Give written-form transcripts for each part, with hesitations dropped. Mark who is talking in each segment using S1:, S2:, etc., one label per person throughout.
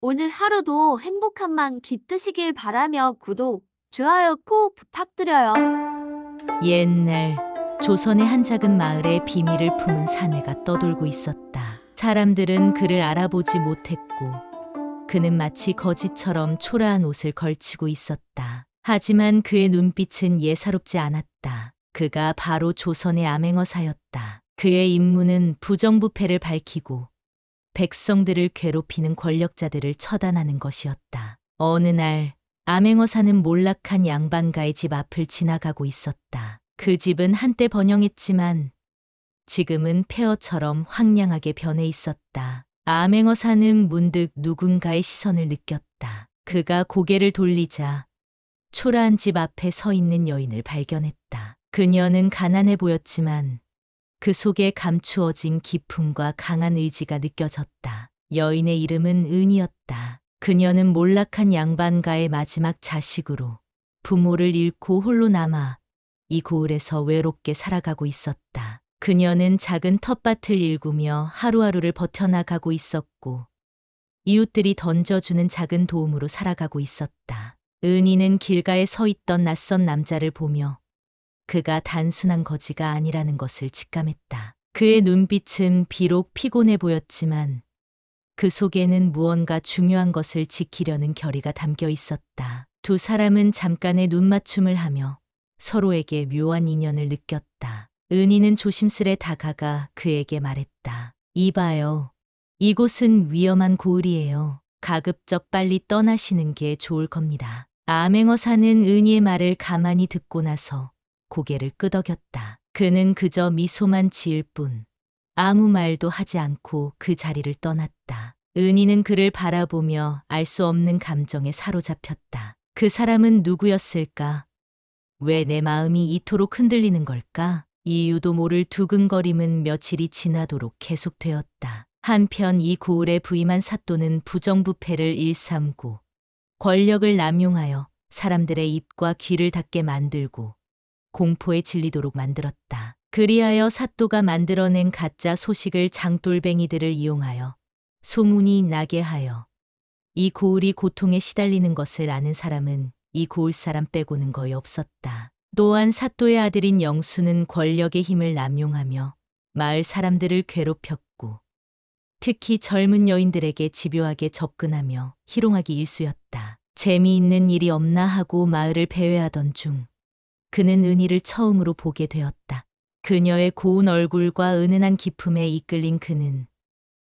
S1: 오늘 하루도 행복함만 깃드시길 바라며 구독, 좋아요 꼭 부탁드려요.
S2: 옛날 조선의 한 작은 마을에 비밀을 품은 사내가 떠돌고 있었다. 사람들은 그를 알아보지 못했고 그는 마치 거지처럼 초라한 옷을 걸치고 있었다. 하지만 그의 눈빛은 예사롭지 않았다. 그가 바로 조선의 암행어사였다. 그의 임무는 부정부패를 밝히고 백성들을 괴롭히는 권력자들을 처단하는 것이었다. 어느 날 암행어사는 몰락한 양반가의 집 앞을 지나가고 있었다. 그 집은 한때 번영했지만 지금은 폐허처럼 황량하게 변해 있었다. 암행어사는 문득 누군가의 시선을 느꼈다. 그가 고개를 돌리자 초라한 집 앞에 서 있는 여인을 발견했다. 그녀는 가난해 보였지만 그 속에 감추어진 기품과 강한 의지가 느껴졌다. 여인의 이름은 은이었다. 그녀는 몰락한 양반가의 마지막 자식으로 부모를 잃고 홀로 남아 이 고을에서 외롭게 살아가고 있었다. 그녀는 작은 텃밭을 일구며 하루하루를 버텨나가고 있었고 이웃들이 던져주는 작은 도움으로 살아가고 있었다. 은희는 길가에 서 있던 낯선 남자를 보며 그가 단순한 거지가 아니라는 것을 직감했다. 그의 눈빛은 비록 피곤해 보였지만 그 속에는 무언가 중요한 것을 지키려는 결의가 담겨 있었다. 두 사람은 잠깐의 눈맞춤을 하며 서로에게 묘한 인연을 느꼈다. 은희는 조심스레 다가가 그에게 말했다. 이봐요. 이곳은 위험한 고을이에요. 가급적 빨리 떠나시는 게 좋을 겁니다. 암행어사는 은희의 말을 가만히 듣고 나서 고개를 끄덕였다. 그는 그저 미소만 지을 뿐 아무 말도 하지 않고 그 자리를 떠났다. 은희는 그를 바라보며 알 수 없는 감정에 사로잡혔다. 그 사람은 누구였을까? 왜 내 마음이 이토록 흔들리는 걸까? 이유도 모를 두근거림은 며칠이 지나도록 계속되었다. 한편 이 고을에 부임한 사또는 부정부패를 일삼고 권력을 남용하여 사람들의 입과 귀를 닫게 만들고 공포에 질리도록 만들었다. 그리하여 사또가 만들어낸 가짜 소식을 장돌뱅이들을 이용하여 소문이 나게 하여 이 고을이 고통에 시달리는 것을 아는 사람은 이 고을 사람 빼고는 거의 없었다. 또한 사또의 아들인 영수는 권력의 힘을 남용하며 마을 사람들을 괴롭혔고 특히 젊은 여인들에게 집요하게 접근하며 희롱하기 일쑤였다. 재미있는 일이 없나 하고 마을을 배회하던 중 그는 은희를 처음으로 보게 되었다. 그녀의 고운 얼굴과 은은한 기품에 이끌린 그는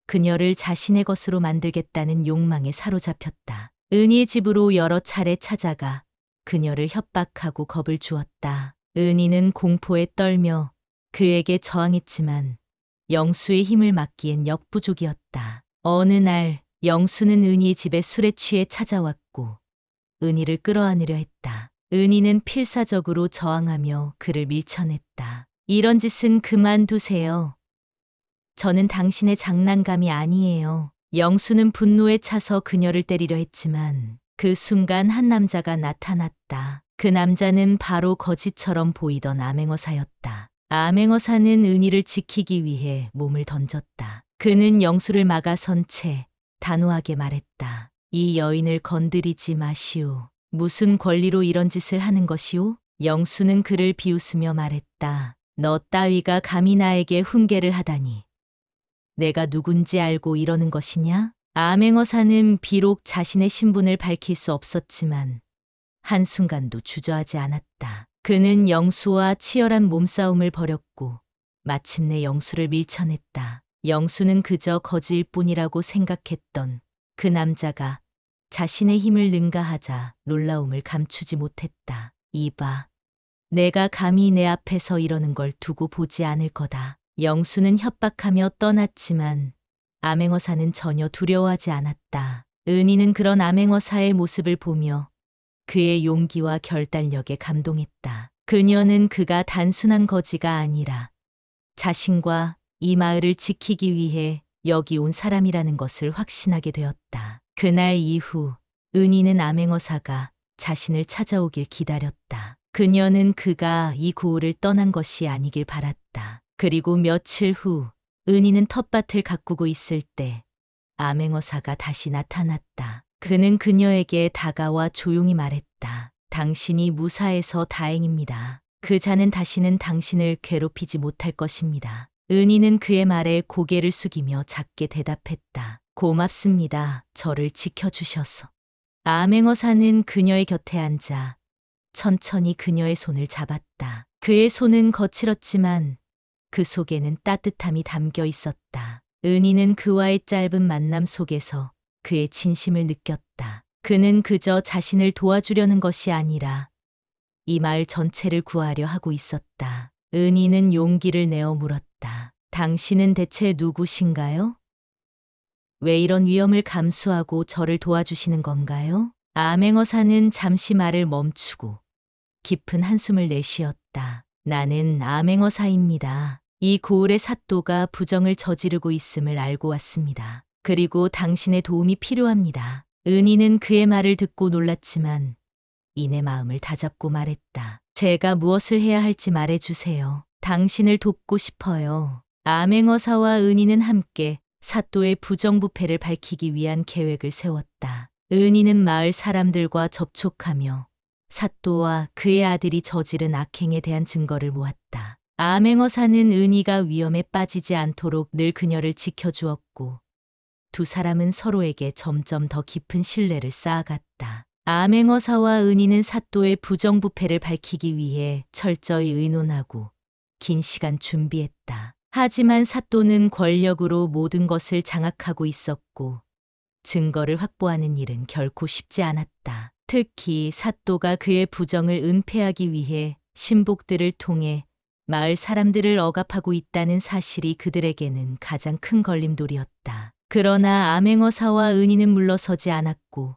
S2: 그녀를 자신의 것으로 만들겠다는 욕망에 사로잡혔다. 은희의 집으로 여러 차례 찾아가 그녀를 협박하고 겁을 주었다. 은희는 공포에 떨며 그에게 저항했지만 영수의 힘을 막기엔 역부족이었다. 어느 날 영수는 은희의 집에 술에 취해 찾아왔고 은희를 끌어안으려 했다. 은희는 필사적으로 저항하며 그를 밀쳐냈다. 이런 짓은 그만두세요. 저는 당신의 장난감이 아니에요. 영수는 분노에 차서 그녀를 때리려 했지만 그 순간 한 남자가 나타났다. 그 남자는 바로 거지처럼 보이던 암행어사였다. 암행어사는 은희를 지키기 위해 몸을 던졌다. 그는 영수를 막아선 채 단호하게 말했다. 이 여인을 건드리지 마시오. 무슨 권리로 이런 짓을 하는 것이오? 영수는 그를 비웃으며 말했다. 너 따위가 감히 나에게 훈계를 하다니. 내가 누군지 알고 이러는 것이냐? 암행어사는 비록 자신의 신분을 밝힐 수 없었지만 한순간도 주저하지 않았다. 그는 영수와 치열한 몸싸움을 벌였고 마침내 영수를 밀쳐냈다. 영수는 그저 거지일 뿐이라고 생각했던 그 남자가 자신의 힘을 능가하자 놀라움을 감추지 못했다. 이봐, 내가 감히 내 앞에서 이러는 걸 두고 보지 않을 거다. 영수는 협박하며 떠났지만 암행어사는 전혀 두려워하지 않았다. 은희는 그런 암행어사의 모습을 보며 그의 용기와 결단력에 감동했다. 그녀는 그가 단순한 거지가 아니라 자신과 이 마을을 지키기 위해 여기 온 사람이라는 것을 확신하게 되었다. 그날 이후 은희는 암행어사가 자신을 찾아오길 기다렸다. 그녀는 그가 이 고을을 떠난 것이 아니길 바랐다. 그리고 며칠 후 은희는 텃밭을 가꾸고 있을 때 암행어사가 다시 나타났다. 그는 그녀에게 다가와 조용히 말했다. 당신이 무사해서 다행입니다. 그 자는 다시는 당신을 괴롭히지 못할 것입니다. 은희는 그의 말에 고개를 숙이며 작게 대답했다. 고맙습니다. 저를 지켜주셔서. 암행어사는 그녀의 곁에 앉아 천천히 그녀의 손을 잡았다. 그의 손은 거칠었지만 그 속에는 따뜻함이 담겨 있었다. 은희는 그와의 짧은 만남 속에서 그의 진심을 느꼈다. 그는 그저 자신을 도와주려는 것이 아니라 이 마을 전체를 구하려 하고 있었다. 은희는 용기를 내어 물었다. 당신은 대체 누구신가요? 왜 이런 위험을 감수하고 저를 도와주시는 건가요? 암행어사는 잠시 말을 멈추고 깊은 한숨을 내쉬었다. 나는 암행어사입니다. 이 고을의 사또가 부정을 저지르고 있음을 알고 왔습니다. 그리고 당신의 도움이 필요합니다. 은희는 그의 말을 듣고 놀랐지만 이내 마음을 다잡고 말했다. 제가 무엇을 해야 할지 말해주세요. 당신을 돕고 싶어요. 암행어사와 은희는 함께 사또의 부정부패를 밝히기 위한 계획을 세웠다. 은희는 마을 사람들과 접촉하며 사또와 그의 아들이 저지른 악행에 대한 증거를 모았다. 암행어사는 은희가 위험에 빠지지 않도록 늘 그녀를 지켜주었고 두 사람은 서로에게 점점 더 깊은 신뢰를 쌓아갔다. 암행어사와 은희는 사또의 부정부패를 밝히기 위해 철저히 의논하고 긴 시간 준비했다. 하지만 사또는 권력으로 모든 것을 장악하고 있었고 증거를 확보하는 일은 결코 쉽지 않았다. 특히 사또가 그의 부정을 은폐하기 위해 신복들을 통해 마을 사람들을 억압하고 있다는 사실이 그들에게는 가장 큰 걸림돌이었다. 그러나 암행어사와 은희는 물러서지 않았고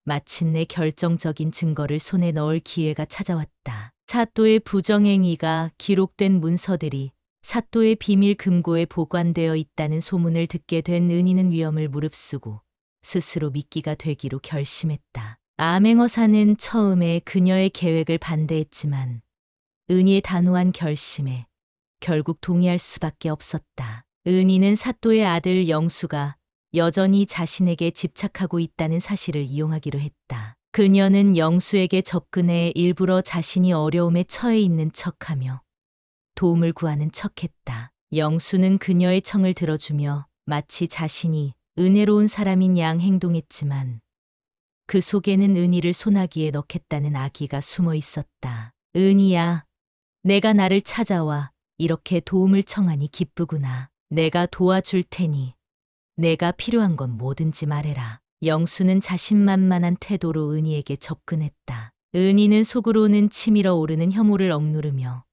S2: 마침내 결정적인 증거를 손에 넣을 기회가 찾아왔다. 사또의 부정행위가 기록된 문서들이 사또의 비밀 금고에 보관되어 있다는 소문을 듣게 된 은희는 위험을 무릅쓰고 스스로 미끼가 되기로 결심했다. 암행어사는 처음에 그녀의 계획을 반대했지만 은희의 단호한 결심에 결국 동의할 수밖에 없었다. 은희는 사또의 아들 영수가 여전히 자신에게 집착하고 있다는 사실을 이용하기로 했다. 그녀는 영수에게 접근해 일부러 자신이 어려움에 처해 있는 척하며 도움을 구하는 척했다. 영수는 그녀의 청을 들어주며 마치 자신이 은혜로운 사람인 양 행동했지만 그 속에는 은희를 소나기에 넣겠다는 악의가 숨어 있었다. 은희야, 내가 나를 찾아와 이렇게 도움을 청하니 기쁘구나. 내가 도와줄 테니 내가 필요한 건 뭐든지 말해라. 영수는 자신만만한 태도로 은희에게 접근했다. 은희는 속으로는 치밀어 오르는 혐오를 억누르며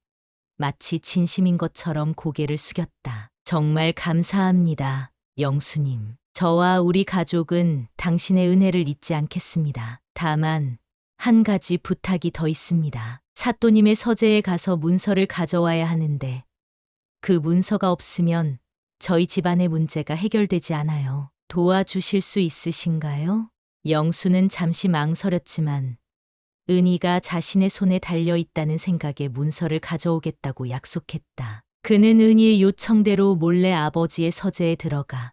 S2: 마치 진심인 것처럼 고개를 숙였다. 정말 감사합니다, 영수님. 저와 우리 가족은 당신의 은혜를 잊지 않겠습니다. 다만 한 가지 부탁이 더 있습니다. 사또님의 서재에 가서 문서를 가져와야 하는데 그 문서가 없으면 저희 집안의 문제가 해결되지 않아요. 도와주실 수 있으신가요? 영수는 잠시 망설였지만 은희가 자신의 손에 달려있다는 생각에 문서를 가져오겠다고 약속했다. 그는 은희의 요청대로 몰래 아버지의 서재에 들어가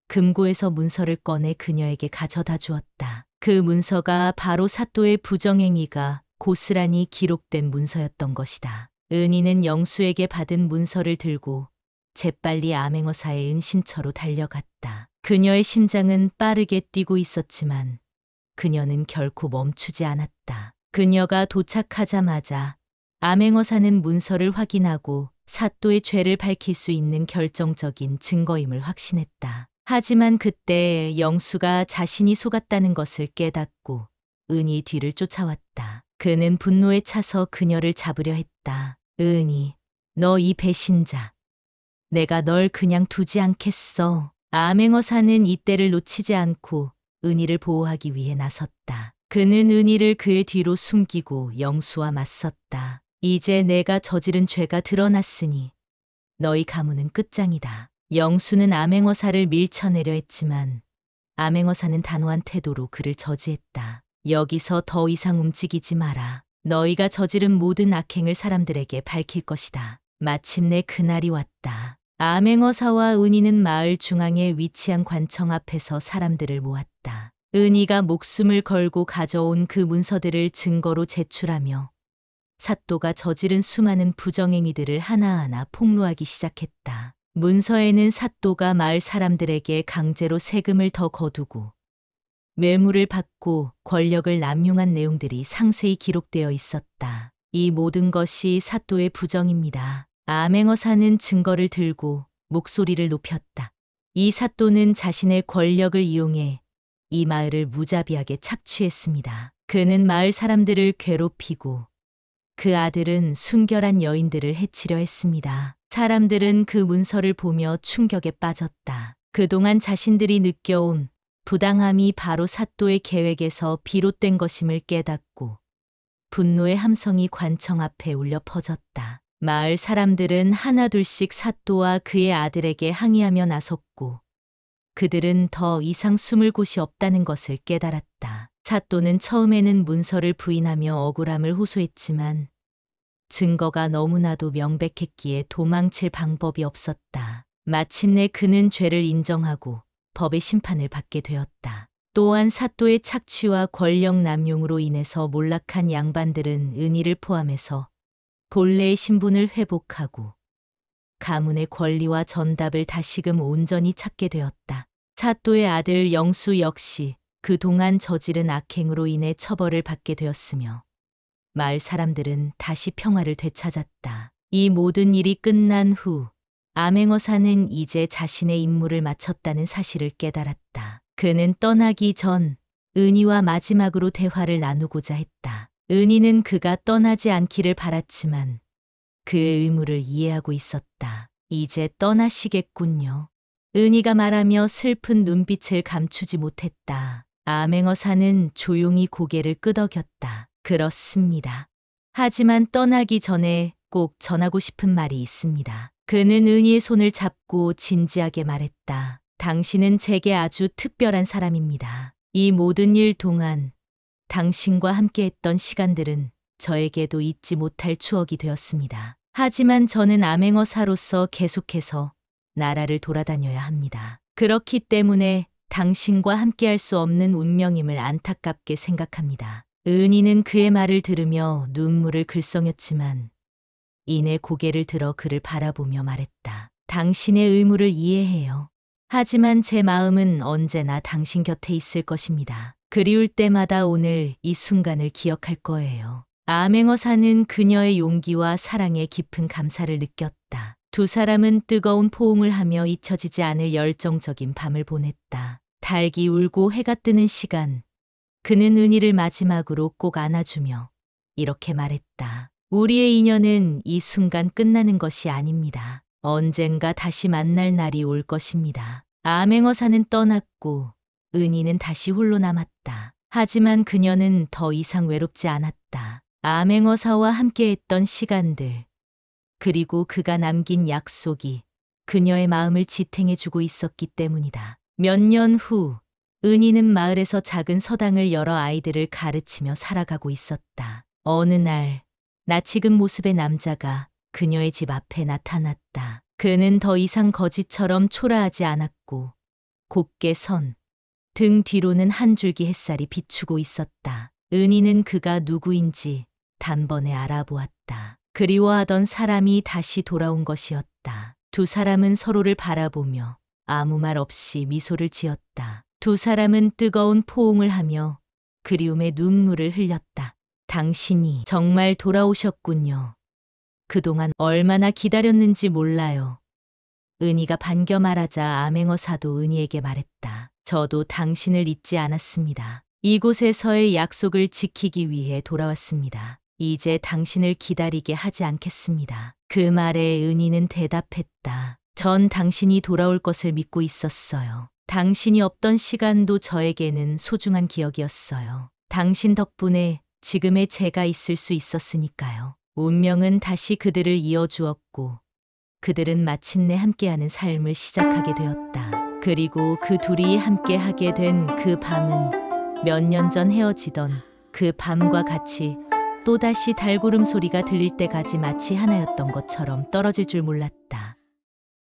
S2: 금고에서 문서를 꺼내 그녀에게 가져다 주었다. 그 문서가 바로 사또의 부정행위가 고스란히 기록된 문서였던 것이다. 은희는 영수에게 받은 문서를 들고 재빨리 암행어사의 은신처로 달려갔다. 그녀의 심장은 빠르게 뛰고 있었지만 그녀는 결코 멈추지 않았다. 그녀가 도착하자마자 암행어사는 문서를 확인하고 사또의 죄를 밝힐 수 있는 결정적인 증거임을 확신했다. 하지만 그때 영수가 자신이 속았다는 것을 깨닫고 은희 뒤를 쫓아왔다. 그는 분노에 차서 그녀를 잡으려 했다. 은희, 너 이 배신자. 내가 널 그냥 두지 않겠어. 암행어사는 이때를 놓치지 않고 은희를 보호하기 위해 나섰다. 그는 은희를 그의 뒤로 숨기고 영수와 맞섰다. 이제 내가 저지른 죄가 드러났으니 너희 가문은 끝장이다. 영수는 암행어사를 밀쳐내려 했지만 암행어사는 단호한 태도로 그를 저지했다. 여기서 더 이상 움직이지 마라. 너희가 저지른 모든 악행을 사람들에게 밝힐 것이다. 마침내 그날이 왔다. 암행어사와 은희는 마을 중앙에 위치한 관청 앞에서 사람들을 모았다. 은희가 목숨을 걸고 가져온 그 문서들을 증거로 제출하며 사또가 저지른 수많은 부정행위들을 하나하나 폭로하기 시작했다. 문서에는 사또가 마을 사람들에게 강제로 세금을 더 거두고 뇌물을 받고 권력을 남용한 내용들이 상세히 기록되어 있었다. 이 모든 것이 사또의 부정입니다. 암행어사는 증거를 들고 목소리를 높였다. 이 사또는 자신의 권력을 이용해 이 마을을 무자비하게 착취했습니다. 그는 마을 사람들을 괴롭히고 그 아들은 순결한 여인들을 해치려 했습니다. 사람들은 그 문서를 보며 충격에 빠졌다. 그동안 자신들이 느껴온 부당함이 바로 사또의 계획에서 비롯된 것임을 깨닫고 분노의 함성이 관청 앞에 울려 퍼졌다. 마을 사람들은 하나둘씩 사또와 그의 아들에게 항의하며 나섰고 그들은 더 이상 숨을 곳이 없다는 것을 깨달았다. 사또는 처음에는 문서를 부인하며 억울함을 호소했지만 증거가 너무나도 명백했기에 도망칠 방법이 없었다. 마침내 그는 죄를 인정하고 법의 심판을 받게 되었다. 또한 사또의 착취와 권력 남용으로 인해서 몰락한 양반들은 은희를 포함해서 본래의 신분을 회복하고 가문의 권리와 전답을 다시금 온전히 찾게 되었다. 사또의 아들 영수 역시 그동안 저지른 악행으로 인해 처벌을 받게 되었으며 마을 사람들은 다시 평화를 되찾았다. 이 모든 일이 끝난 후 암행어사는 이제 자신의 임무를 마쳤다는 사실을 깨달았다. 그는 떠나기 전 은희와 마지막으로 대화를 나누고자 했다. 은희는 그가 떠나지 않기를 바랐지만 그의 의무를 이해하고 있었다. 이제 떠나시겠군요. 은희가 말하며 슬픈 눈빛을 감추지 못했다. 암행어사는 조용히 고개를 끄덕였다. 그렇습니다. 하지만 떠나기 전에 꼭 전하고 싶은 말이 있습니다. 그는 은희의 손을 잡고 진지하게 말했다. 당신은 제게 아주 특별한 사람입니다. 이 모든 일 동안 당신과 함께했던 시간들은 저에게도 잊지 못할 추억이 되었습니다. 하지만 저는 암행어사로서 계속해서 나라를 돌아다녀야 합니다. 그렇기 때문에 당신과 함께할 수 없는 운명임을 안타깝게 생각합니다. 은희는 그의 말을 들으며 눈물을 글썽였지만 이내 고개를 들어 그를 바라보며 말했다. 당신의 의무를 이해해요. 하지만 제 마음은 언제나 당신 곁에 있을 것입니다. 그리울 때마다 오늘 이 순간을 기억할 거예요. 암행어사는 그녀의 용기와 사랑에 깊은 감사를 느꼈다. 두 사람은 뜨거운 포옹을 하며 잊혀지지 않을 열정적인 밤을 보냈다. 닭이 울고 해가 뜨는 시간, 그는 은희를 마지막으로 꼭 안아주며 이렇게 말했다. 우리의 인연은 이 순간 끝나는 것이 아닙니다. 언젠가 다시 만날 날이 올 것입니다. 암행어사는 떠났고 은희는 다시 홀로 남았다. 하지만 그녀는 더 이상 외롭지 않았다. 암행어사와 함께했던 시간들, 그리고 그가 남긴 약속이 그녀의 마음을 지탱해주고 있었기 때문이다. 몇 년 후, 은희는 마을에서 작은 서당을 열어 아이들을 가르치며 살아가고 있었다. 어느 날, 낯익은 모습의 남자가 그녀의 집 앞에 나타났다. 그는 더 이상 거지처럼 초라하지 않았고 곱게 선 등 뒤로는 한 줄기 햇살이 비추고 있었다. 은희는 그가 누구인지 단번에 알아보았다. 그리워하던 사람이 다시 돌아온 것이었다. 두 사람은 서로를 바라보며 아무 말 없이 미소를 지었다. 두 사람은 뜨거운 포옹을 하며 그리움의 눈물을 흘렸다. 당신이 정말 돌아오셨군요. 그동안 얼마나 기다렸는지 몰라요. 은희가 반겨 말하자 암행어사도 은희에게 말했다. 저도 당신을 잊지 않았습니다. 이곳에서의 약속을 지키기 위해 돌아왔습니다. 이제 당신을 기다리게 하지 않겠습니다. 그 말에 은희는 대답했다. 전 당신이 돌아올 것을 믿고 있었어요. 당신이 없던 시간도 저에게는 소중한 기억이었어요. 당신 덕분에 지금의 제가 있을 수 있었으니까요. 운명은 다시 그들을 이어주었고 그들은 마침내 함께하는 삶을 시작하게 되었다. 그리고 그 둘이 함께하게 된 그 밤은 몇 년 전 헤어지던 그 밤과 같이 또다시 달구름 소리가 들릴 때까지 마치 하나였던 것처럼 떨어질 줄 몰랐다.